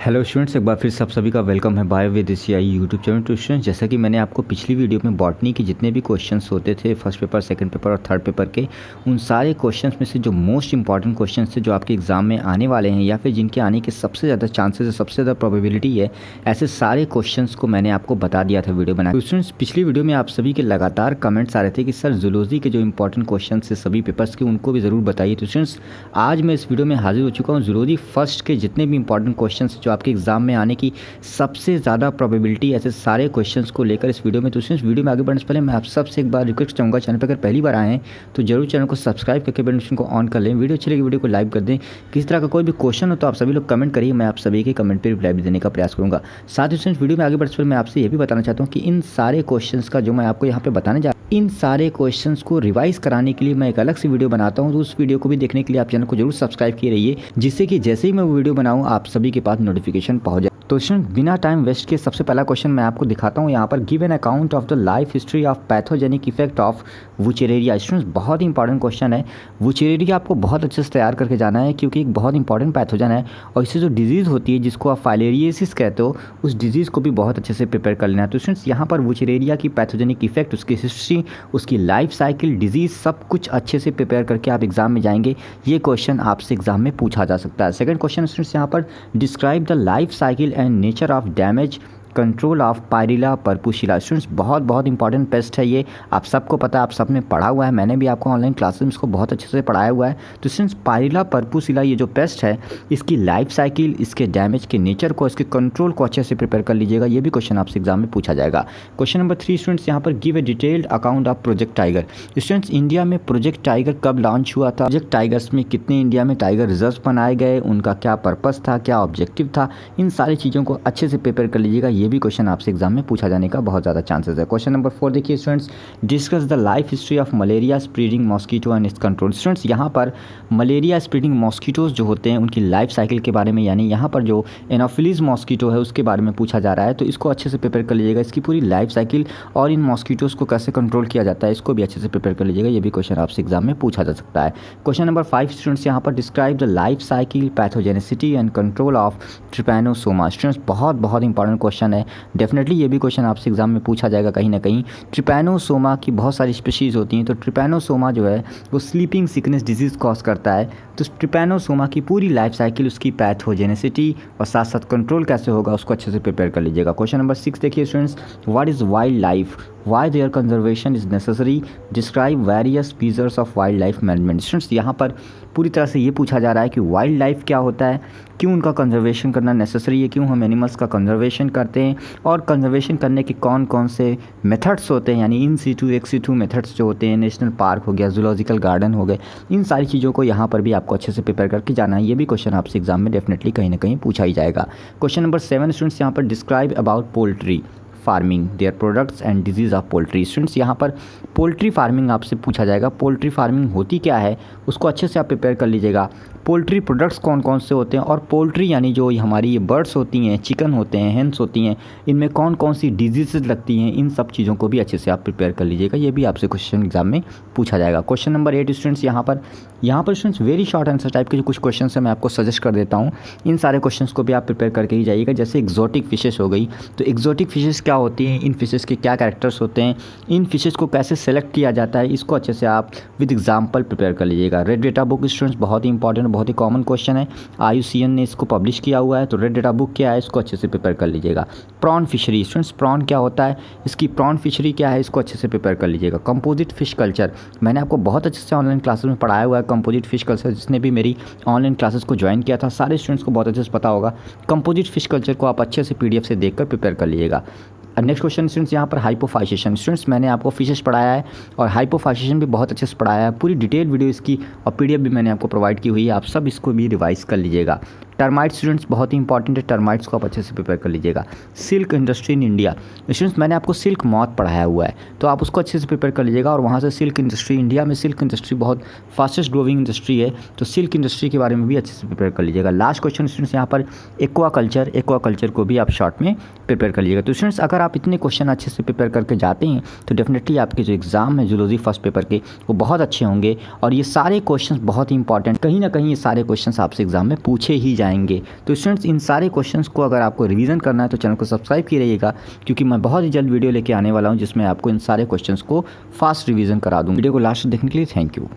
Hello students, एक बार फिर से आप सभी का वेलकम है bio with ACI YouTube channel. तो स्टूडेंट्स, जैसा कि मैंने आपको पिछली वीडियो में बॉटनी के जितने भी क्वेश्चंस होते थे फर्स्ट पेपर, सेकंड पेपर और थर्ड पेपर के, उन सारे क्वेश्चंस में से जो मोस्ट इंपॉर्टेंट क्वेश्चंस थे जो आपके एग्जाम में आने वाले हैं या फिर जिनके आने के सबसे ज़्यादा चांसेस है, सबसे ज़्यादा प्रोबेबिलिटी है, ऐसे सारे क्वेश्चंस को मैंने आपको बता दिया था वीडियो बना। तो स्टूडेंट्स, पिछली वीडियो में आप सभी के लगातार कमेंट्स आ रहे थे कि सर जूलॉजी के जो इंपॉर्टेंट क्वेश्चन है सभी पेपर्स के, उनको भी ज़रूर बताइए। तो स्टूडेंट्स, आज मैं इस वीडियो में हाजिर हो चुका हूँ जूलॉजी फर्स्ट के जितने भी इंपॉर्टेंट क्वेश्चन जो आपके एग्जाम में आने की सबसे ज़्यादा प्रोबेबिलिटी ऐसे सारे क्वेश्चंस को लेकर इस वीडियो में। तो स्टूडेंट्स, वीडियो में आगे बढ़ने से पहले मैं आप सबसे एक बार रिक्वेस्ट चाहूँगा, चैनल पर अगर पहली बार आए हैं तो जरूर चैनल को सब्सक्राइब करके बेल नोटिफिकेशन को ऑन कर लें। वीडियो अच्छी लगी वीडियो को लाइक कर दें। किसी तरह का कोई भी क्वेश्चन हो तो आप सभी लोग कमेंट करिए, मैं आप सभी के कमेंट पर रिप्लाई भी देने का प्रयास करूँगा। साथ ही स्टूडेंट्स, वीडियो में आगे बढ़ने से पहले मैं आपसे ये भी बताना चाहता हूँ कि इन सारे क्वेश्चन का जो मैं आपको यहाँ पे बताने जा इन सारे क्वेश्चंस को रिवाइज कराने के लिए मैं एक अलग से वीडियो बनाता हूं। तो उस वीडियो को भी देखने के लिए आप चैनल को जरूर सब्सक्राइब किए रहिए, जिससे कि जैसे ही मैं वो वीडियो बनाऊं आप सभी के पास नोटिफिकेशन पहुंच जाए। तो स्टूडेंट, बिना टाइम वेस्ट के सबसे पहला क्वेश्चन मैं आपको दिखाता हूं यहाँ पर। Give an account of the life history of pathogenic effect of Wuchereria. Students, बहुत ही इंपॉर्टेंट क्वेश्चन है। वुचेरेरिया आपको बहुत अच्छे से तैयार करके जाना है, क्योंकि एक बहुत इंपॉर्टेंट पैथोजन है और इससे जो डिजीज़ होती है जिसको आप फाइलेरियोसिस कहते हो, उस डिजीज़ को भी बहुत अच्छे से प्रिपेयर कर लेना है। तो स्टूडेंट्स, यहाँ पर वुचेरेरिया की पैथोजेनिक इफेक्ट, उसकी हिस्ट्री, उसकी लाइफ साइकिल, डिजीज़, सब कुछ अच्छे से प्रिपेयर करके आप एग्जाम में जाएंगे। ये क्वेश्चन आपसे एग्जाम में पूछा जा सकता है। सेकंड क्वेश्चन स्टूडेंट्स, यहाँ पर describe the life cycle and nature of damage control of Pyrilla perpusilla. Students, बहुत इंपॉर्टेंट पेस्ट है ये, आप सबको पता है, आप सब ने पढ़ा हुआ है, मैंने भी आपको ऑनलाइन क्लासेस में इसको बहुत अच्छे से पढ़ाया हुआ है। तो स्टूडेंट्स, पायरिला परपुशिला ये जो पेस्ट है, इसकी लाइफ साइकिल, इसके डैमेज के नेचर को, इसके कंट्रोल को अच्छे से प्रिपेयर कर लीजिएगा। ये भी क्वेश्चन आपसे एग्जाम में पूछा जाएगा। क्वेश्चन नंबर 3 स्टूडेंट्स, यहाँ पर give a detailed account of project tiger. Students, India में प्रोजेक्ट टाइगर कब लॉन्च हुआ था, प्रोजेक्ट टाइगर्स में कितने इंडिया में टाइगर रिजर्व बनाए गए, उनका क्या पर्पस था, क्या ऑब्जेक्टिव था, इन सारी चीज़ों को अच्छे से प्रिपेयर कर लीजिएगा। ये भी क्वेश्चन आपसे एग्जाम में पूछा जाने का बहुत ज़्यादा चांसेस है। क्वेश्चन नंबर 4 देखिए students, discuss the life history of malaria spreading mosquito and it's control. Students, यहाँ पर मलेरिया स्प्रेडिंग मॉस्किटोज जो होते हैं उनकी लाइफ साइकिल के बारे में, यानी यहाँ पर जो एनोफिलीज मॉस्किटो है उसके बारे में पूछा जा रहा है। तो इसको अच्छे से प्रिपेयर कर लीजिएगा, इसकी पूरी लाइफ साइकिल और इन मॉस्किटोज को कैसे कंट्रोल किया जाता है इसको भी अच्छे से प्रिपेयर कर लीजिएगा। ये भी क्वेश्चन आपसे एग्जाम में पूछा जा सकता है। क्वेश्चन नंबर 5 स्टूडेंट्स, यहाँ पर describe the life cycle, pathogenicity and control of Trypanosoma. Students, बहुत इंपॉर्टेंट क्वेश्चन है, डेफिनेटली ये भी क्वेश्चन आपसे एग्जाम में पूछा जाएगा कहीं ना कहीं। ट्रिपैनोसोमा की बहुत सारी स्पीशीज़ होती हैं, तो ट्रिपैनोसोमा जो है वो स्लीपिंग सिकनेस डिजीज़ कॉज करता है। तो ट्रिपैनोसोमा की पूरी लाइफ साइकिल, उसकी पैथोजेनेसिटी और साथ साथ कंट्रोल कैसे होगा उसको अच्छे से प्रिपेयर कर लीजिएगा। क्वेश्चन नंबर 6 देखिए students, what is wild life, why their conservation is necessary, describe various features of wild life management. Students, यहाँ पर पूरी तरह से ये पूछा जा रहा है कि वाइल्ड लाइफ क्या होता है, क्यों उनका कंजर्वेशन करना नेसेसरी है, क्यों हम एनिमल्स का कंजर्वेशन करते हैं, और कंजर्वेशन करने के कौन कौन से मेथड्स होते हैं, यानी in situ ex situ methods जो होते हैं, नेशनल पार्क हो गया, जूलॉजिकल गार्डन हो गए, इन सारी चीज़ों को यहाँ पर भी आपको अच्छे से प्रिपेयर करके जाना है। ये भी क्वेश्चन आपसे एग्जाम में डेफिनेटली कहीं ना कहीं पूछा ही जाएगा। क्वेश्चन नंबर 7 स्टूडेंट्स, यहाँ पर describe about poultry farming, their products and disease of poultry. Students, यहाँ पर पोल्ट्री फार्मिंग आपसे पूछा जाएगा। पोल्ट्री फार्मिंग होती क्या है उसको अच्छे से आप प्रिपेयर कर लीजिएगा। पोल्ट्री प्रोडक्ट्स कौन कौन से होते हैं, और पोल्ट्री यानी जो हमारी ये बर्ड्स होती हैं, चिकन होते हैं, हेंस होती हैं, इनमें कौन कौन सी डिजीज़ लगती हैं, इन सब चीज़ों को भी अच्छे से आप प्रिपेयर कर लीजिएगा। ये भी आपसे क्वेश्चन एग्जाम में पूछा जाएगा। क्वेश्चन नंबर 8 स्टूडेंट्स, यहाँ पर students very short answer type के जो कुछ क्वेश्चन है मैं आपको सजेस्ट कर देता हूँ। इन सारे क्वेश्चन को भी आप प्रिपेयर करके ही जाइएगा। जैसे एक्जोटिक फिशेस हो गई, तो एक्जोटिक फिशेस क्या होती हैं, इन फिशेस के क्या कैरेक्टर्स होते हैं, इन फिशेस को कैसे सेलेक्ट किया जाता है, इसको अच्छे से आप विद एग्जाम्पल प्रिपेयर कर लीजिएगा। रेड डेटा बुक स्टूडेंट्स बहुत ही इंपॉर्टेंट, बहुत ही कॉमन क्वेश्चन है, IUCN ने इसको पब्लिश किया हुआ है। तो रेड डेटा बुक क्या है इसको अच्छे से प्रिपेयर कर लीजिएगा। प्रॉन फिशरी स्टूडेंट्स, प्रॉन क्या होता है, इसकी प्रॉन फिशरी क्या है, इसको अच्छे से प्रिपेयर कर लीजिएगा। कंपोजिट फिश कल्चर, मैंने आपको बहुत अच्छे से ऑनलाइन क्लासेस में पढ़ाया हुआ है कंपोजिट फिश कल्चर। जिसने भी मेरी ऑनलाइन क्लासेस को ज्वाइन किया था सारे स्टूडेंट्स को बहुत अच्छे से पता होगा। कंपोजिट फिश कल्चर को आप अच्छे से PDF से देखकर प्रिपेयर कर लीजिएगा। नेक्स्ट क्वेश्चन स्टूडेंट्स, यहाँ पर हाइपोफाइसेशन। स्टूडेंट्स, मैंने आपको फिशेस पढ़ाया है और हाइपोफाइसेशन भी बहुत अच्छे से पढ़ाया है, पूरी डिटेल वीडियो इसकी और PDF भी मैंने आपको प्रोवाइड की हुई है, आप सब इसको भी रिवाइज कर लीजिएगा। टर्माइट स्टूडेंट्स बहुत ही इंपॉर्टेंट है, टर्माइट्स को आप अच्छे से प्रिपेयर कर लीजिएगा। Silk industry in India students, मैंने आपको सिल्क मॉथ पढ़ाया हुआ है, तो आप उसको अच्छे से प्रिपेयर कर लीजिएगा। और वहाँ से सिल्क इंडस्ट्री, इंडिया में सिल्क इंडस्ट्री बहुत फास्टेस्ट ग्रोइंग इंडस्ट्री है, तो सिल्क इंडस्ट्री के बारे में भी अच्छे से प्रिपेयर कर लीजिएगा। लास्ट क्वेश्चन स्टूडेंट्स, यहाँ पर एक्वा कल्चर को भी आप शॉर्ट में प्रिपेयर कर लीजिएगा। तो स्टूडेंट्स, अगर आप इतने क्वेश्चन अच्छे से प्रिपेयर करके जाते हैं तो डेफिनेटली आपके जो एग्जाम है जूलॉजी फर्स्ट पेपर के वो बहुत अच्छे होंगे। और ये सारे क्वेश्चन बहुत ही इंपॉर्टेंट, कहीं ना कहीं ये सारे क्वेश्चन आपसे एग्जाम में पूछे ही जाएंगे। आएंगे। तो स्टूडेंट्स इन सारे क्वेश्चंस को अगर आपको रिवीजन करना है तो चैनल को सब्सक्राइब किए रहिएगा, क्योंकि मैं बहुत ही जल्द वीडियो लेके आने वाला हूँ जिसमें आपको इन सारे क्वेश्चंस को फास्ट रिवीजन करा दूँ। वीडियो को लास्ट देखने के लिए थैंक यू।